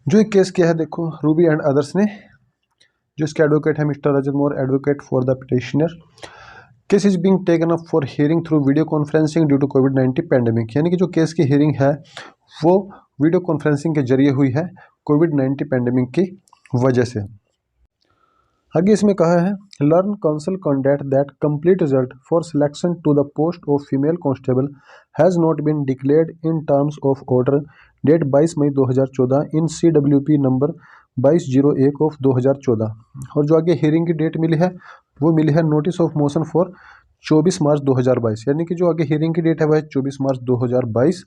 जो एक केस किया है देखो रूबी एंड अदर्स ने, जो इसके एडवोकेट है mister Rajat Mor, advocate for the petitioner. Case is being taken up for hearing through video conferencing due to कोविड-19 पैंडेमिक। यानी कि जो केस की हियरिंग है वो वीडियो कॉन्फ्रेंसिंग के जरिए हुई है कोविड-19 पैंडेमिक की वजह से। आगे इसमें कहा है learned counsel conceded that complete result for selection to the post of female constable has not been declared in terms of order dated 22 May 2014 in CWP number 2201 of 2014। और जो आगे हियरिंग की डेट मिली है वो मिली है नोटिस ऑफ मोशन फॉर 24 मार्च 2022। यानी कि जो आगे हियरिंग की डेट है वह है 24 मार्च 2022।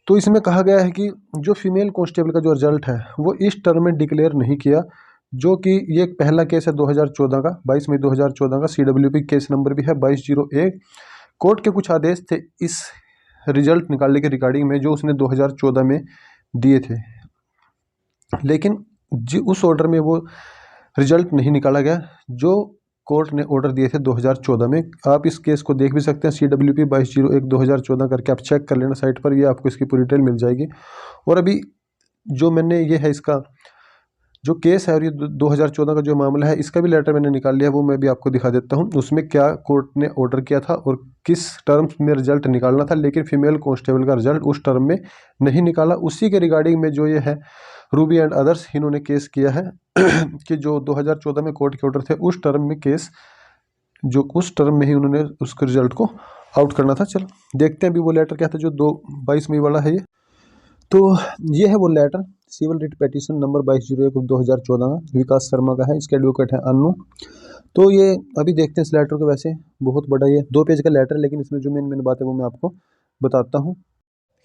तो इसमें कहा गया है कि जो फीमेल कांस्टेबल का जो रिजल्ट है वो इस टर्म में डिक्लेयर नहीं किया, जो कि ये एक पहला केस है 2014 का, 22 मई 2014 का। CWP केस नंबर भी है 2201। कोर्ट के कुछ आदेश थे इस रिजल्ट निकालने के रिगार्डिंग में जो उसने 2014 में दिए थे, लेकिन उस ऑर्डर में वो रिजल्ट नहीं निकाला गया जो कोर्ट ने ऑर्डर दिए थे 2014 में। आप इस केस को देख भी सकते हैं CWP 2201 2014 करके आप चेक कर लेना साइट पर, ये आपको इसकी पूरी डिटेल मिल जाएगी। और अभी जो मैंने ये है इसका जो केस है और ये 2014 का जो मामला है इसका भी लेटर मैंने निकाल लिया, वो मैं भी आपको दिखा देता हूँ उसमें क्या कोर्ट ने ऑर्डर किया था और किस टर्म्स में रिजल्ट निकालना था, लेकिन फीमेल कांस्टेबल का रिजल्ट उस टर्म में नहीं निकाला। उसी के रिगार्डिंग में जो ये है रूबी एंड अदर्स इन्होंने केस किया है कि जो 2014 में कोर्ट के ऑर्डर थे उस टर्म में केस, जो उस टर्म में ही उन्होंने उसके रिजल्ट को आउट करना था। चलो देखते हैं अभी वो लेटर क्या था जो 22 मई वाला है ये। तो ये है वो letter civil writ petition number 2201 2014 का, विकास शर्मा का है, इसके एडवोकेट है अन्नू। तो ये अभी देखते हैं इस लेटर को। वैसे बहुत बड़ा ये 2 पेज का लेटर है, लेकिन इसमें जो मेन बात है वो मैं आपको बताता हूँ।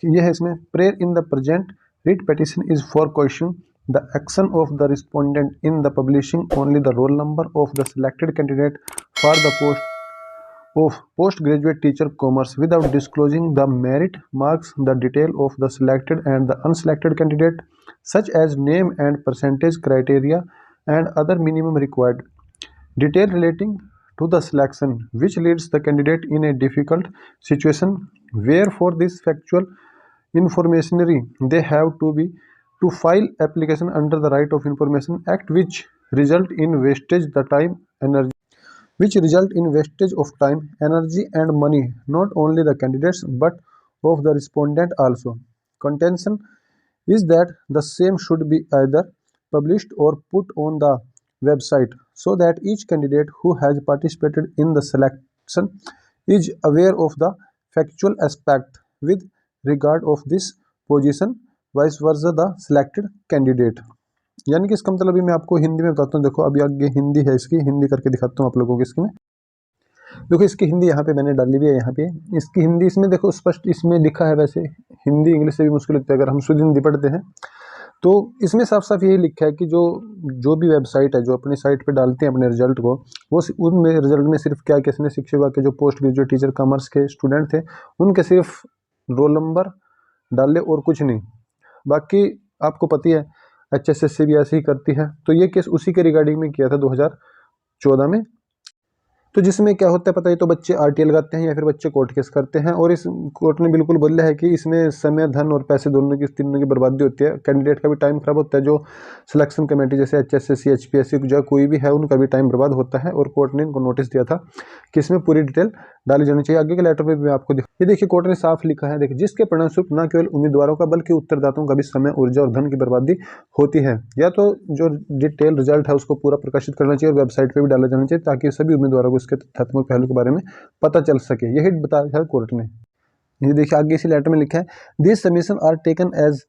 ये है इसमें prayer in the present writ petition is for question the action of the respondent in the publishing only the roll number of the selected candidate for the post of postgraduate teacher commerce without disclosing the merit marks, the detail of the selected and the unselected candidate such as name and percentage criteria and other minimum required detail relating to the selection which leads the candidate in a difficult situation where for this factual informationary they have to file application under the Right of Information Act which result in wastage the time energy of time, energy and money, not only the candidates but of the respondent also. Contention is that the same should be either published or put on the website so that each candidate who has participated in the selection is aware of the factual aspect with regard of this position, vice versa the selected candidate। यानी कि इसका मतलब अभी मैं आपको हिंदी में बताता हूँ। देखो अभी आगे हिंदी है, इसकी हिंदी करके दिखाता हूँ आप लोगों को। इसकी में देखो इसकी हिंदी यहाँ पे मैंने डाली भी है, यहाँ पे इसकी हिंदी इसमें देखो स्पष्ट इसमें लिखा है। वैसे हिंदी इंग्लिश से भी मुश्किल लगता है अगर हम शुद्ध हिंदी पढ़ते हैं, तो इसमें साफ साफ यही लिखा है कि जो भी वेबसाइट है जो अपनी साइट पे डालते हैं अपने रिजल्ट को, वो उन रिजल्ट में सिर्फ क्या किसने शिक्षा विभाग के जो पोस्ट ग्रेजुएट टीचर कॉमर्स के स्टूडेंट थे उनके सिर्फ रोल नंबर डाले और कुछ नहीं। बाकी आपको पता ही है HSSC भी ऐसे ही करती है। तो ये केस उसी के रिगार्डिंग में किया था 2014 में। तो जिसमें क्या होता है पता है, तो बच्चे RTI लगाते हैं या फिर बच्चे कोर्ट केस करते हैं, और इस कोर्ट ने बिल्कुल बोला है कि इसमें समय धन और पैसे दोनों की बर्बादी होती है। कैंडिडेट का भी टाइम खराब होता है, जो सिलेक्शन कमेटी जैसे HSSC HPSC जो कोई भी है उनका भी टाइम बर्बाद होता है। और कोर्ट ने इनको नोटिस दिया था कि इसमें पूरी डिटेल डाली जानी चाहिए। आगे के लेटर में भी आपको ये देखिए कोर्ट ने साफ लिखा है, देखिए जिसके परिणामस्वरूप न केवल उम्मीदवारों का बल्कि उत्तरदाताओं का भी समय, ऊर्जा और धन की बर्बादी होती है। या तो जो डिटेल रिजल्ट है उसको पूरा प्रकाशित करना चाहिए और वेबसाइट पे भी डाला जाना चाहिए ताकि सभी उम्मीदवारों को इसके तथ्यात्मक पहलू के बारे में पता चल सके। यही बताया है कोर्ट ने। ये देखिए आगे इसी लेटर में लिखा है this submission are taken as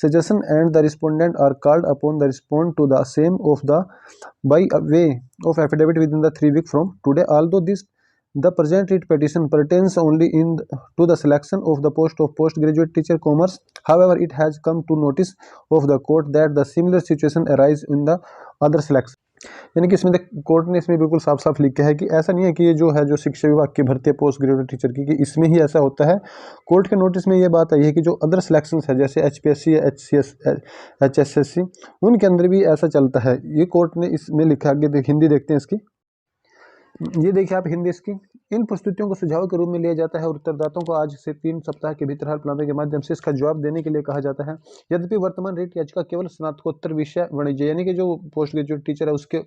suggestion and the respondent are called upon the respond to the same of the by way of affidavit within the 3 week from today although this the present writ petition pertains only to the selection of the post of postgraduate teacher commerce. However, it has come to notice of the court that the similar situation arise in the other selection. यानी कि इसमें court ने इसमें बिल्कुल साफ साफ लिखा है कि ऐसा नहीं है कि ये जो है जो शिक्षा विभाग की भर्ती है पोस्ट ग्रेजुएट टीचर की कि इसमें ही ऐसा होता है। कोर्ट के नोटिस में ये बात आई है कि जो अदर सिलेक्शन है जैसे HPSC या HSSC उनके अंदर भी ऐसा चलता है। ये कोर्ट ने इसमें लिखा है। आगे हिंदी देखते हैं इसकी। ये देखिए आप हिंदी इसकी। इन प्रस्तुतियों को सुझाव के रूप में लिया जाता है और उत्तरदाताओं को आज से 3 सप्ताह के भीतर हल्फनामे के माध्यम से इसका जवाब देने के लिए कहा जाता है। यद्यपि वर्तमान रिट याचिका केवल स्नातकोत्तर विषय वाणिज्य यानी कि जो पोस्ट ग्रेजुएट टीचर है उसके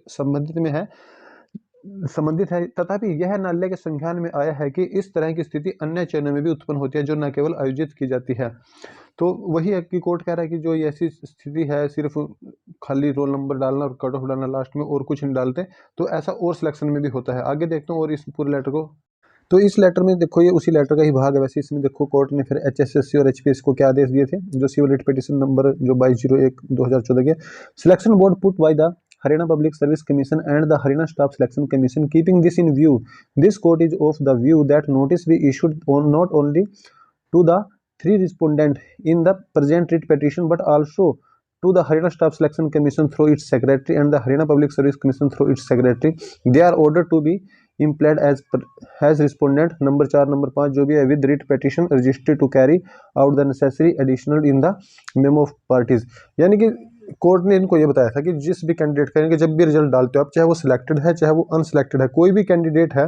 संबंधित है, तथापि यह न्यायालय के संज्ञान में आया है कि इस तरह की स्थिति अन्य चयनों में भी उत्पन्न होती है जो न केवल आयोजित की जाती है। तो वही है कि कोर्ट कह रहा है कि जो ये ऐसी स्थिति है, सिर्फ खाली रोल नंबर डालना और कट ऑफ डालना लास्ट में और कुछ नहीं डालते, तो ऐसा और सिलेक्शन में भी होता है। आगे देखता हूँ और इस पूरे लेटर को। तो इस लेटर में देखो ये उसी लेटर का ही भाग है। वैसे इसमें देखो कोर्ट ने फिर HSSC और HPS को क्या आदेश दिए थे, जो सिविल रिट पिटीशन नंबर जो 2201/2014 के selection board put by the Haryana Public Service Commission and the Haryana Staff Selection Commission. Keeping this in view, this court is of the view that notice be issued not only to the 3 respondents in the present writ petition but also to the Haryana Staff Selection Commission through its secretary and the Haryana Public Service Commission through its secretary. They are ordered to be implied as respondent number 4 number 5 जो भी है with writ petition registered to carry out the necessary additional in the memo of parties। यानी कि court ने इनको ये बताया था कि जिस भी कैंडिडेट का, जब भी रिजल्ट डालते हो आप, चाहे वो सिलेक्टेड है चाहे वो अनसिलेक्टेड है, कोई भी कैंडिडेट है,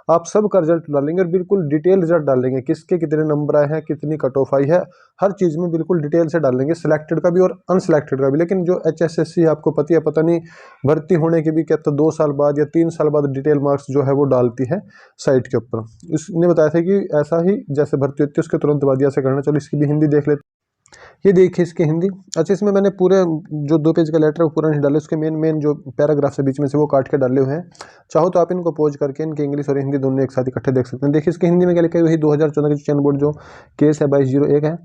आप सबका रिजल्ट डालेंगे और बिल्कुल डिटेल रिजल्ट डालेंगे, किसके कितने नंबर आए हैं, कितनी कट ऑफ आई है, हर चीज़ में बिल्कुल डिटेल से डालेंगे, सिलेक्टेड का भी और अनसिलेक्टेड का भी। लेकिन जो HSSC आपको पता नहीं भर्ती होने के भी क्या तो 2 साल बाद या 3 साल बाद डिटेल मार्क्स जो है वो डालती है साइट के ऊपर। इसने बताया था कि ऐसा ही जैसे भर्ती होती है उसके तुरंत बाद ऐसे करना। चलो इसकी भी हिंदी देख लेते। ये देखिए इसकी हिंदी। अच्छा, इसमें मैंने पूरे जो 2 पेज का लेटर है वो पूरा नहीं डाले, उसके मेन जो पैराग्राफ है बीच में से वो काट के डाले हुए हैं। चाहो तो आप इनको पॉज करके इनके इंग्लिश और हिंदी दोनों एक साथ इकट्ठे देख सकते हैं। देखिए इसकी हिंदी में क्या लिखा है, वही 2014 के चयन बोर्ड जो केस है 2201 है।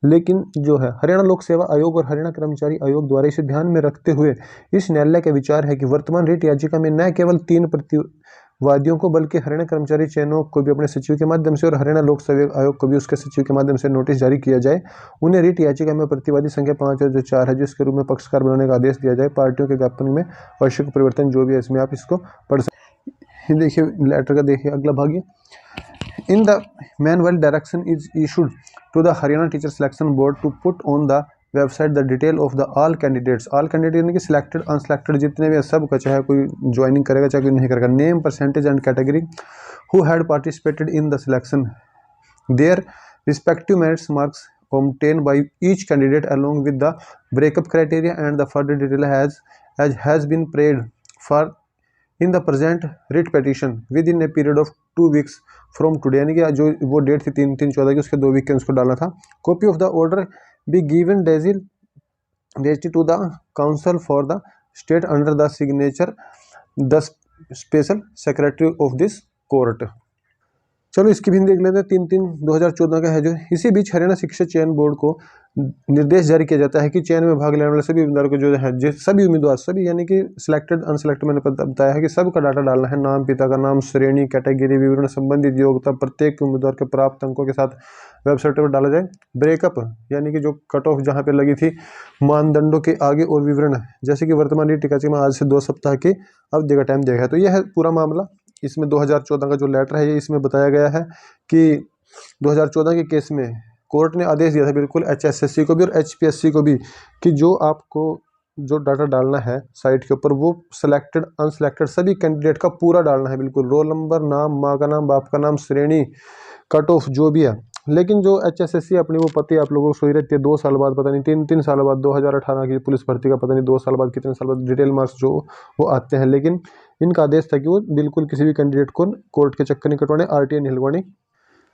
लेकिन जो है हरियाणा लोक सेवा आयोग और हरियाणा कर्मचारी आयोग द्वारा इसे ध्यान में रखते हुए इस न्यायालय का विचार है कि वर्तमान रिट याचिका में न केवल 3 प्रतिवादियों को बल्कि हरियाणा कर्मचारी चयनों को भी अपने सचिव के माध्यम से और हरियाणा लोक सेवा आयोग को भी उसके सचिव के माध्यम से नोटिस जारी किया जाए। उन्हें रिट याचिका में प्रतिवादी संख्या 5 और जो 4 है जिसके रूप में पक्षकार बनाने का आदेश दिया जाए। पार्टियों के ज्ञापन में आवश्यक परिवर्तन जो भी है इसमें आप इसको पढ़ सकते। देखिए लेटर का देखिए अगला भाग। In the manual direction is issued to the Haryana Teacher Selection Board to put on the website the detail of the all candidates यानी कि सिलेक्टेड अनसिलेक्टेड जितने भी है सब का, चाहे कोई ज्वाइनिंग करेगा चाहे कोई नहीं करेगा, name percentage and category who had participated in the selection, their respective merits marks obtained by each candidate along with the breakup criteria and the further detail has been paid for in the present writ petition with in a period of 2 weeks from today, यानी कि जो वो date थी 3/3/14 की उसके 2 week के उसको डालना था। Copy of the order be given designated to the council for the state under the signature the special secretary of this court. चलो इसकी भी देख लेते हैं। 3/3/2014 का है जो। इसी बीच हरियाणा शिक्षा चयन बोर्ड को निर्देश जारी किया जाता है कि चयन में भाग लेने वाले सभी उम्मीदवारों को जो है सभी उम्मीदवार सभी यानी कि सिलेक्टेड अनसिलेक्टेड मैंने बताया है कि सबका डाटा डालना है, नाम, पिता का नाम, श्रेणी, कैटेगरी, विवरण, संबंधित योग्यता प्रत्येक उम्मीदवार के प्राप्त अंकों के साथ वेबसाइट पर डाला जाए। ब्रेकअप यानी कि जो कट ऑफ जहाँ पे लगी थी मानदंडों के आगे और विवरण जैसे कि वर्तमान टीका में आज से 2 सप्ताह की अवधि का टाइम दिया है। तो यह है पूरा मामला। इसमें 2014 का जो लेटर है ये इसमें बताया गया है कि 2014 के केस में कोर्ट ने आदेश दिया था बिल्कुल HSSC को भी और HPSC को भी कि जो आपको जो डाटा डालना है साइट के ऊपर वो सिलेक्टेड अनसिलेक्टेड सभी कैंडिडेट का पूरा डालना है, बिल्कुल रोल नंबर, नाम, माँ का नाम, बाप का नाम, श्रेणी, कट ऑफ जो भी है। लेकिन जो HSSC अपनी वो पति आप लोगों को सोई रहती है 2 साल बाद, पता नहीं 3 साल बाद, 2018 की पुलिस भर्ती का पता नहीं 2 साल बाद कितने साल बाद डिटेल मार्क्स जो वो आते हैं। लेकिन इनका आदेश था कि वो बिल्कुल किसी भी कैंडिडेट को कोर्ट के चक्कर नहीं कटवाने, RTA नहीं लगवानी,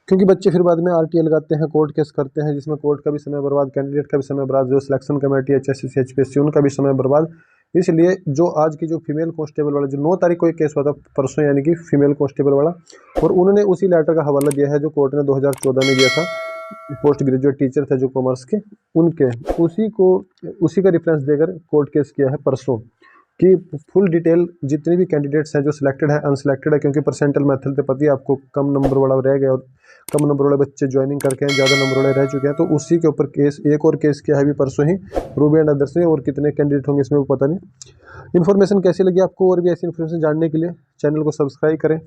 क्योंकि बच्चे फिर बाद में RTA लगाते हैं, कोर्ट केस करते हैं जिसमें कोर्ट का भी समय बर्बाद, कैंडिडेट का भी समय बर्बाद, जो सिलेक्शन कमेटी HSSC HPSC उनका भी समय बर्बाद। इसलिए जो आज की जो फीमेल कांस्टेबल वाला जो 9 तारीख को एक केस हुआ था परसों, यानी कि फीमेल कांस्टेबल वाला, और उन्होंने उसी लेटर का हवाला दिया है जो कोर्ट ने 2014 में दिया था पोस्ट ग्रेजुएट टीचर थे जो कॉमर्स के, उनके उसी का रेफरेंस देकर कोर्ट केस किया है परसों कि फुल डिटेल जितने भी कैंडिडेट्स हैं जो सिलेक्टेड है अनसिलेक्टेड है, क्योंकि परसेंटल मेथड से पता है आपको कम नंबर वाला रह गया और कम नंबर वाले बच्चे ज्वाइनिंग करके हैं, ज़्यादा नंबर वाले रह चुके हैं। तो उसी के ऊपर केस एक और केस किया है अभी परसों ही रूबी एंड अदर्स ने, और कितने कैंडिडेट होंगे इसमें वो पता नहीं। इन्फॉर्मेशन कैसी लगी आपको, और भी ऐसी इन्फॉर्मेशन जानने के लिए चैनल को सब्सक्राइब करें,